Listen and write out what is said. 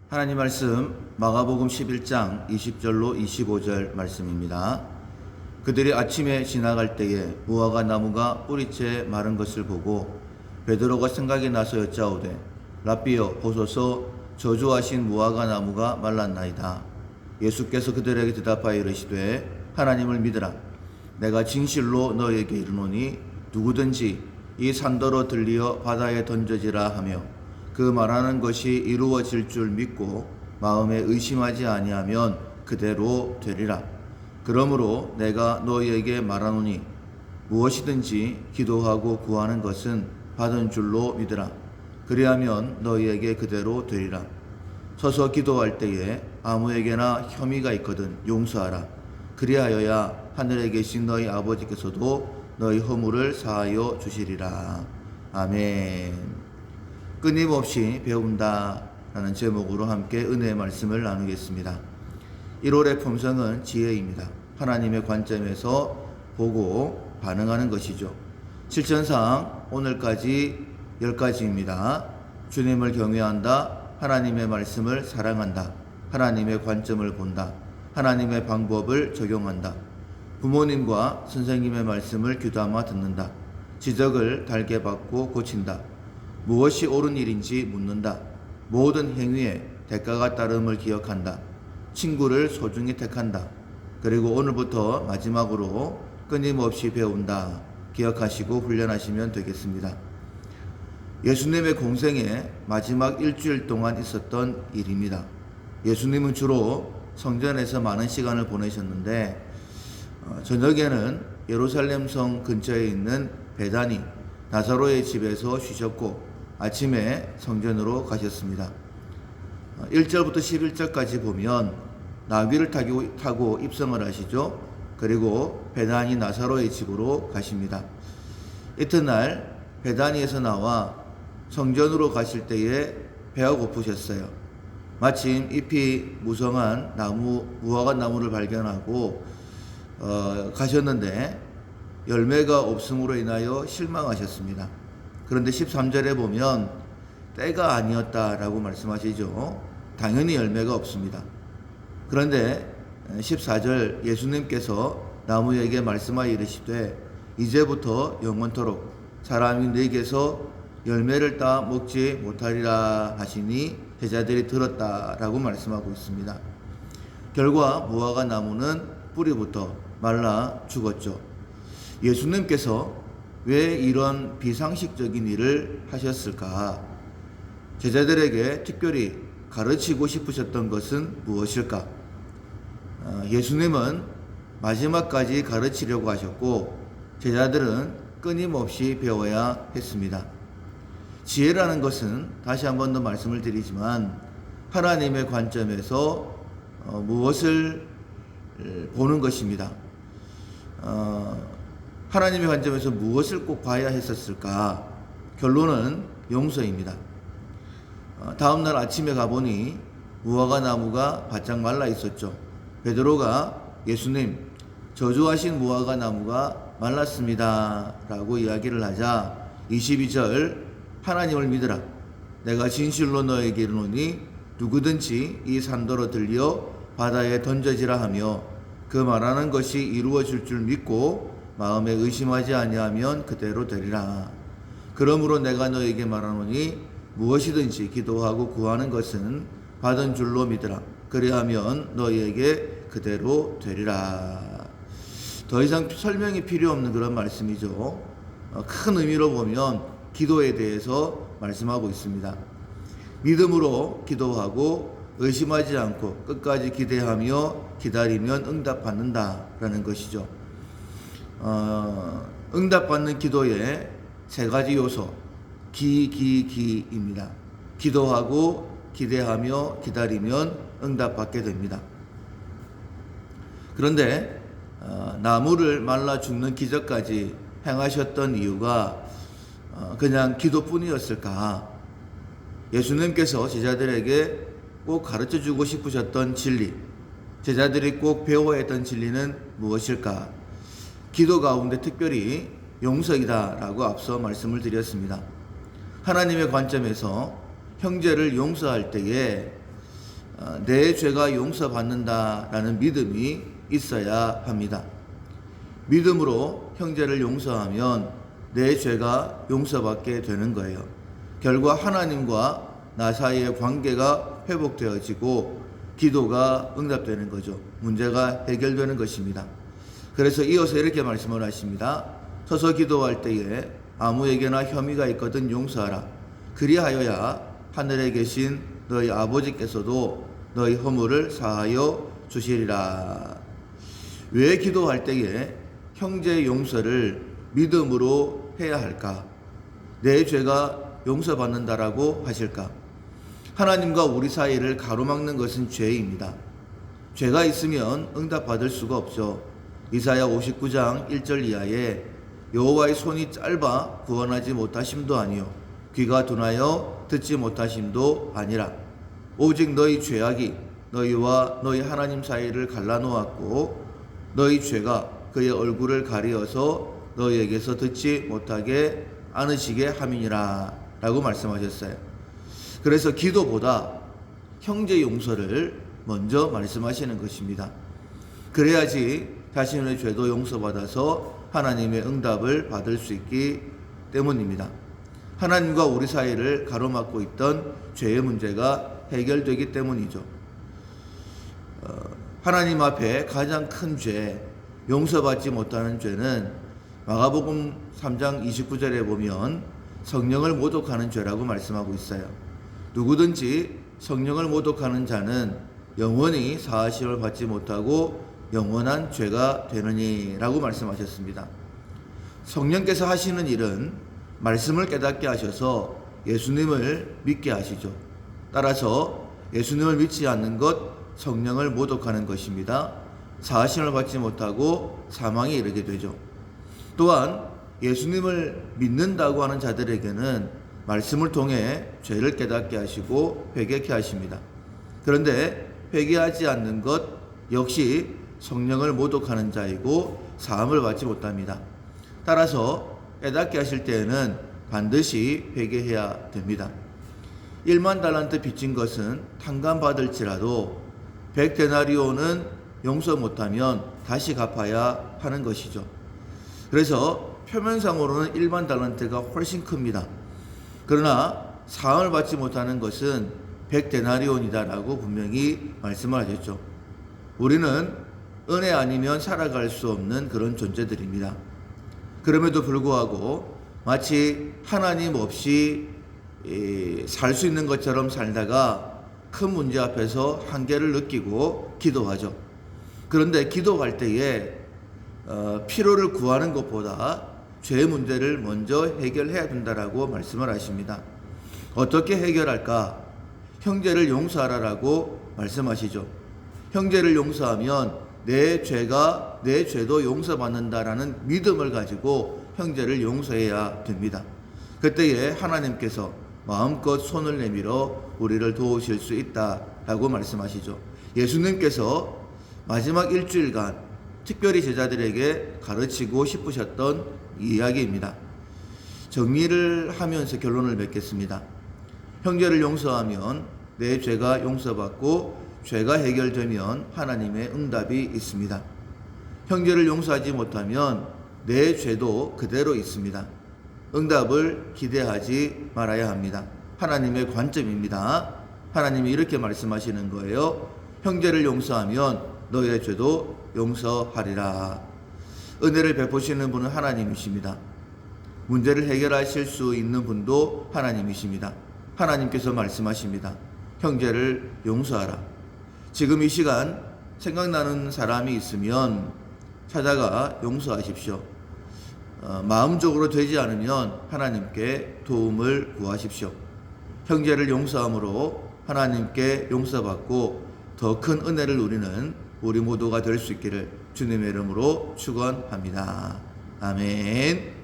하나님 말씀 마가복음 11장 20절로 25절 말씀입니다. 그들이 아침에 지나갈 때에 무화과 나무가 뿌리째 마른 것을 보고 베드로가 생각이 나서 여짜오되 랍비여 보소서 저주하신 무화과 나무가 말랐나이다. 예수께서 그들에게 대답하여 이르시되 하나님을 믿으라. 내가 진실로 너에게 이르노니 누구든지 이 산더러 들리어 바다에 던져지라 하며 그 말하는 것이 이루어질 줄 믿고 마음에 의심하지 아니하면 그대로 되리라. 그러므로 내가 너희에게 말하노니 무엇이든지 기도하고 구하는 것은 받은 줄로 믿으라. 그리하면 너희에게 그대로 되리라. 서서 기도할 때에 아무에게나 혐의가 있거든 용서하라. 그리하여야 하늘에 계신 너희 아버지께서도 너희 허물을 사하여 주시리라. 아멘. 끊임없이 배운다 라는 제목으로 함께 은혜의 말씀을 나누겠습니다. 1월의 품성은 지혜입니다. 하나님의 관점에서 보고 반응하는 것이죠. 실천상 오늘까지 10가지입니다. 주님을 경외한다, 하나님의 말씀을 사랑한다, 하나님의 관점을 본다, 하나님의 방법을 적용한다, 부모님과 선생님의 말씀을 귀담아 듣는다, 지적을 달게 받고 고친다, 무엇이 옳은 일인지 묻는다, 모든 행위에 대가가 따름을 기억한다, 친구를 소중히 택한다, 그리고 오늘부터 마지막으로 끊임없이 배운다 기억하시고 훈련하시면 되겠습니다. 예수님의 공생의 마지막 일주일 동안 있었던 일입니다. 예수님은 주로 성전에서 많은 시간을 보내셨는데 저녁에는 예루살렘 성 근처에 있는 베다니 나사로의 집에서 쉬셨고 아침에 성전으로 가셨습니다. 1절부터 11절까지 보면 나귀를 타고 입성을 하시죠. 그리고 베다니 나사로의 집으로 가십니다. 이튿날 베다니에서 나와 성전으로 가실 때에 배가 고프셨어요. 마침 잎이 무성한 무화과 나무를 발견하고 가셨는데 열매가 없음으로 인하여 실망하셨습니다. 그런데 13절에 보면 때가 아니었다라고 말씀하시죠. 당연히 열매가 없습니다. 그런데 14절 예수님께서 나무에게 말씀하여 이르시되 이제부터 영원토록 사람이 네게서 열매를 따 먹지 못하리라 하시니 제자들이 들었다라고 말씀하고 있습니다. 결과 무화과 나무는 뿌리부터 말라 죽었죠. 예수님께서 왜 이런 비상식적인 일을 하셨을까? 제자들에게 특별히 가르치고 싶으셨던 것은 무엇일까? 예수님은 마지막까지 가르치려고 하셨고 제자들은 끊임없이 배워야 했습니다. 지혜라는 것은 다시 한 번 더 말씀을 드리지만 하나님의 관점에서 무엇을 보는 것입니다. 하나님의 관점에서 무엇을 꼭 봐야 했었을까? 결론은 용서입니다. 다음날 아침에 가보니 무화과 나무가 바짝 말라 있었죠. 베드로가 예수님, 저주하신 무화과 나무가 말랐습니다 라고 이야기를 하자 22절 하나님을 믿으라. 내가 진실로 너에게 이르노니 누구든지 이 산더러 들려 바다에 던져지라 하며 그 말하는 것이 이루어질 줄 믿고 마음에 의심하지 아니하면 그대로 되리라. 그러므로 내가 너에게 말하노니 무엇이든지 기도하고 구하는 것은 받은 줄로 믿으라. 그리하면 너희에게 그대로 되리라. 더 이상 설명이 필요 없는 그런 말씀이죠. 큰 의미로 보면 기도에 대해서 말씀하고 있습니다. 믿음으로 기도하고 의심하지 않고 끝까지 기대하며 기다리면 응답받는다라는 것이죠. 응답받는 기도의 세 가지 요소 기입니다. 기도하고 기대하며 기다리면 응답받게 됩니다. 그런데 나무를 말라 죽는 기적까지 행하셨던 이유가 그냥 기도뿐이었을까? 예수님께서 제자들에게 꼭 가르쳐주고 싶으셨던 진리, 제자들이 꼭 배워야 했던 진리는 무엇일까? 기도 가운데 특별히 용서이다라고 앞서 말씀을 드렸습니다. 하나님의 관점에서 형제를 용서할 때에 내 죄가 용서받는다라는 믿음이 있어야 합니다. 믿음으로 형제를 용서하면 내 죄가 용서받게 되는 거예요. 결과 하나님과 나 사이의 관계가 회복되어지고 기도가 응답되는 거죠. 문제가 해결되는 것입니다. 그래서 이어서 이렇게 말씀을 하십니다. 서서 기도할 때에 아무에게나 혐의가 있거든 용서하라. 그리하여야 하늘에 계신 너희 아버지께서도 너희 허물을 사하여 주시리라. 왜 기도할 때에 형제의 용서를 믿음으로 해야 할까? 내 죄가 용서받는다라고 하실까? 하나님과 우리 사이를 가로막는 것은 죄입니다. 죄가 있으면 응답받을 수가 없죠. 이사야 59장 1절 이하에 여호와의 손이 짧아 구원하지 못하심도 아니요 귀가 둔하여 듣지 못하심도 아니라 오직 너희 죄악이 너희와 너희 하나님 사이를 갈라놓았고 너희 죄가 그의 얼굴을 가리어서 너희에게서 듣지 못하게 안으시게 함이니라 라고 말씀하셨어요. 그래서 기도보다 형제 용서를 먼저 말씀하시는 것입니다. 그래야지 자신의 죄도 용서받아서 하나님의 응답을 받을 수 있기 때문입니다. 하나님과 우리 사이를 가로막고 있던 죄의 문제가 해결되기 때문이죠. 하나님 앞에 가장 큰 죄, 용서받지 못하는 죄는 마가복음 3장 29절에 보면 성령을 모독하는 죄라고 말씀하고 있어요. 누구든지 성령을 모독하는 자는 영원히 사하심을 받지 못하고 영원한 죄가 되느니라고 말씀하셨습니다. 성령께서 하시는 일은 말씀을 깨닫게 하셔서 예수님을 믿게 하시죠. 따라서 예수님을 믿지 않는 것, 성령을 모독하는 것입니다. 사하심을 받지 못하고 사망에 이르게 되죠. 또한 예수님을 믿는다고 하는 자들에게는 말씀을 통해 죄를 깨닫게 하시고 회개케 하십니다. 그런데 회개하지 않는 것 역시 성령을 모독하는 자이고 사함을 받지 못합니다. 따라서 깨닫게 하실 때에는 반드시 회개해야 됩니다. 1만 달란트 빚진 것은 탕감받을지라도 100데나리온은 용서 못하면 다시 갚아야 하는 것이죠. 그래서 표면상으로는 1만 달란트가 훨씬 큽니다. 그러나 사함을 받지 못하는 것은 100데나리온이다라고 분명히 말씀을 하셨죠. 우리는 은혜 아니면 살아갈 수 없는 그런 존재들입니다. 그럼에도 불구하고 마치 하나님 없이 살 수 있는 것처럼 살다가 큰 문제 앞에서 한계를 느끼고 기도하죠. 그런데 기도할 때에 피로를 구하는 것보다 죄의 문제를 먼저 해결해야 된다라고 말씀을 하십니다. 어떻게 해결할까? 형제를 용서하라라고 말씀하시죠. 형제를 용서하면 내 죄도 용서받는다라는 믿음을 가지고 형제를 용서해야 됩니다. 그때에 하나님께서 마음껏 손을 내밀어 우리를 도우실 수 있다라고 말씀하시죠. 예수님께서 마지막 일주일간 특별히 제자들에게 가르치고 싶으셨던 이야기입니다. 정리를 하면서 결론을 맺겠습니다. 형제를 용서하면 내 죄가 용서받고 죄가 해결되면 하나님의 응답이 있습니다. 형제를 용서하지 못하면 내 죄도 그대로 있습니다. 응답을 기대하지 말아야 합니다. 하나님의 관점입니다. 하나님이 이렇게 말씀하시는 거예요. 형제를 용서하면 너의 죄도 용서하리라. 은혜를 베푸시는 분은 하나님이십니다. 문제를 해결하실 수 있는 분도 하나님이십니다. 하나님께서 말씀하십니다. 형제를 용서하라. 지금 이 시간 생각나는 사람이 있으면 찾아가 용서하십시오. 마음적으로 되지 않으면 하나님께 도움을 구하십시오. 형제를 용서함으로 하나님께 용서받고 더 큰 은혜를 누리는 우리 모두가 될 수 있기를 주님의 이름으로 축원합니다. 아멘.